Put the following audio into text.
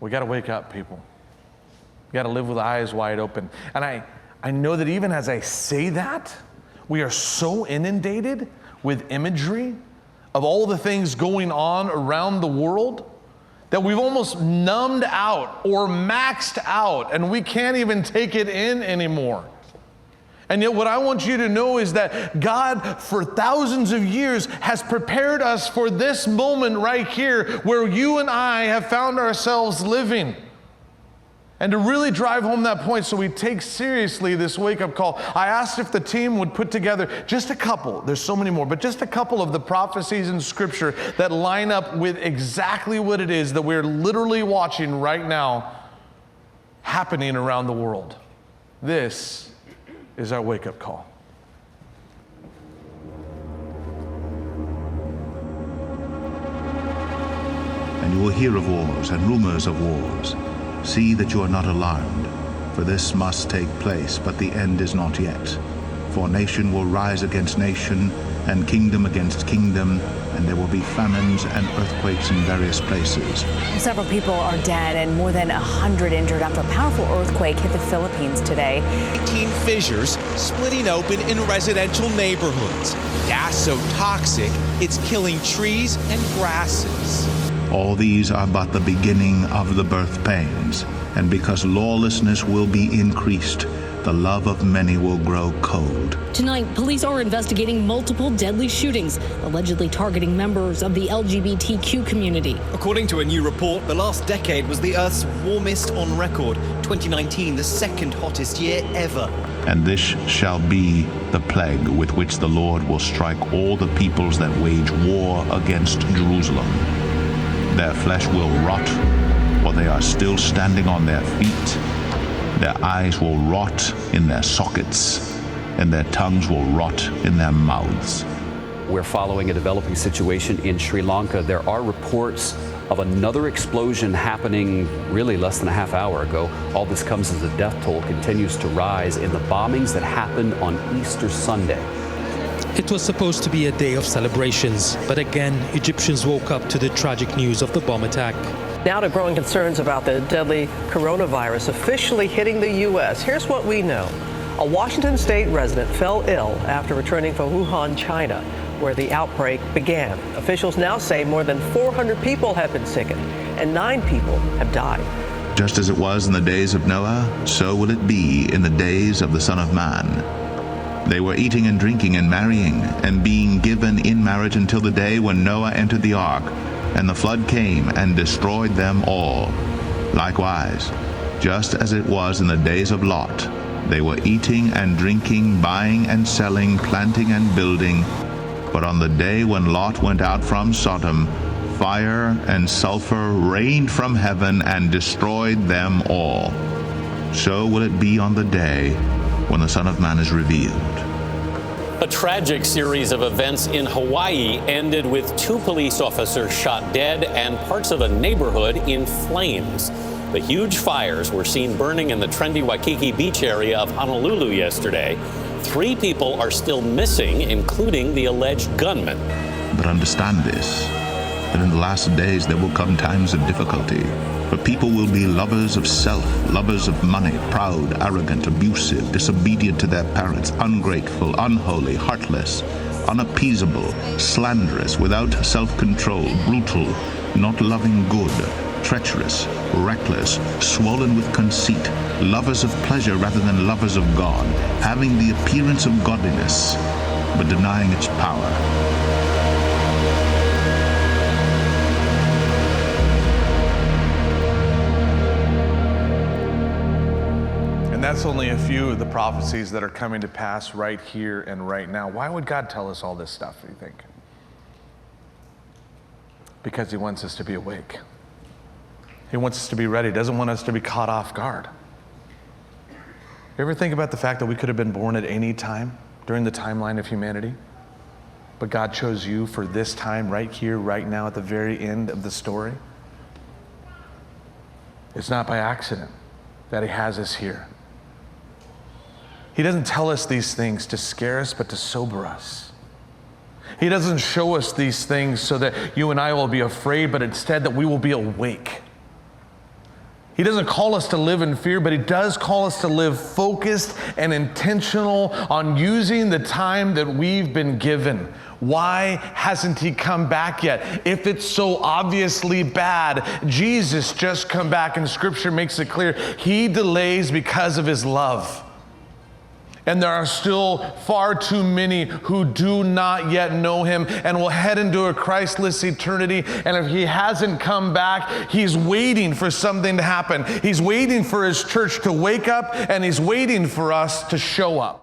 We got to wake up, people. We got to live with eyes wide open. And I know that even as I say that, we are so inundated with imagery of all the things going on around the world that we've almost numbed out or maxed out, and we can't even take it in anymore. And yet what I want you to know is that God, for thousands of years, has prepared us for this moment right here where you and I have found ourselves living. And to really drive home that point so we take seriously this wake-up call, I asked if the team would put together just a couple, there's so many more, but just a couple of the prophecies in Scripture that line up with exactly what it is that we're literally watching right now happening around the world. This is our wake-up call. And you will hear of wars and rumors of wars. See that you are not alarmed, for this must take place, but the end is not yet. For nation will rise against nation, and kingdom against kingdom, and there will be famines and earthquakes in various places. Several people are dead and more than 100 injured after a powerful earthquake hit the Philippines today. 18 fissures splitting open in residential neighborhoods. Gas so toxic, it's killing trees and grasses. All these are but the beginning of the birth pains, and because lawlessness will be increased, the love of many will grow cold. Tonight, police are investigating multiple deadly shootings, allegedly targeting members of the LGBTQ community. According to a new report, the last decade was the Earth's warmest on record. 2019, the second hottest year ever. And this shall be the plague with which the Lord will strike all the peoples that wage war against Jerusalem. Their flesh will rot, for they are still standing on their feet. Their eyes will rot in their sockets, and their tongues will rot in their mouths. We're following a developing situation in Sri Lanka. There are reports of another explosion happening really less than a half hour ago. All this comes as the death toll continues to rise in the bombings that happened on Easter Sunday. It was supposed to be a day of celebrations, but again, Egyptians woke up to the tragic news of the bomb attack. Now to growing concerns about the deadly coronavirus officially hitting the U.S. Here's what we know. A Washington state resident fell ill after returning from Wuhan, China, where the outbreak began. Officials now say more than 400 people have been sickened and 9 people have died. Just as it was in the days of Noah, so will it be in the days of the Son of Man. They were eating and drinking and marrying and being given in marriage until the day when Noah entered the ark, and the flood came and destroyed them all. Likewise, just as it was in the days of Lot, they were eating and drinking, buying and selling, planting and building. But on the day when Lot went out from Sodom, fire and sulfur rained from heaven and destroyed them all. So will it be on the day when the Son of Man is revealed. A tragic series of events in Hawaii ended with 2 police officers shot dead and parts of a neighborhood in flames. The huge fires were seen burning in the trendy Waikiki Beach area of Honolulu yesterday. 3 people are still missing, including the alleged gunman. But understand this, that in the last days there will come times of difficulty. For people will be lovers of self, lovers of money, proud, arrogant, abusive, disobedient to their parents, ungrateful, unholy, heartless, unappeasable, slanderous, without self-control, brutal, not loving good, treacherous, reckless, swollen with conceit, lovers of pleasure rather than lovers of God, having the appearance of godliness, but denying its power. And that's only a few of the prophecies that are coming to pass right here and right now. Why would God tell us all this stuff, you think? Because he wants us to be awake. He wants us to be ready. He doesn't want us to be caught off guard. You ever think about the fact that we could have been born at any time during the timeline of humanity? But God chose you for this time right here, right now, at the very end of the story? It's not by accident that he has us here. He doesn't tell us these things to scare us, but to sober us. He doesn't show us these things so that you and I will be afraid, but instead that we will be awake. He doesn't call us to live in fear, but he does call us to live focused and intentional on using the time that we've been given. Why hasn't he come back yet? If it's so obviously bad, Jesus just come back, and Scripture makes it clear he delays because of his love. And there are still far too many who do not yet know him and will head into a Christless eternity. And if he hasn't come back, he's waiting for something to happen. He's waiting for his church to wake up, and he's waiting for us to show up.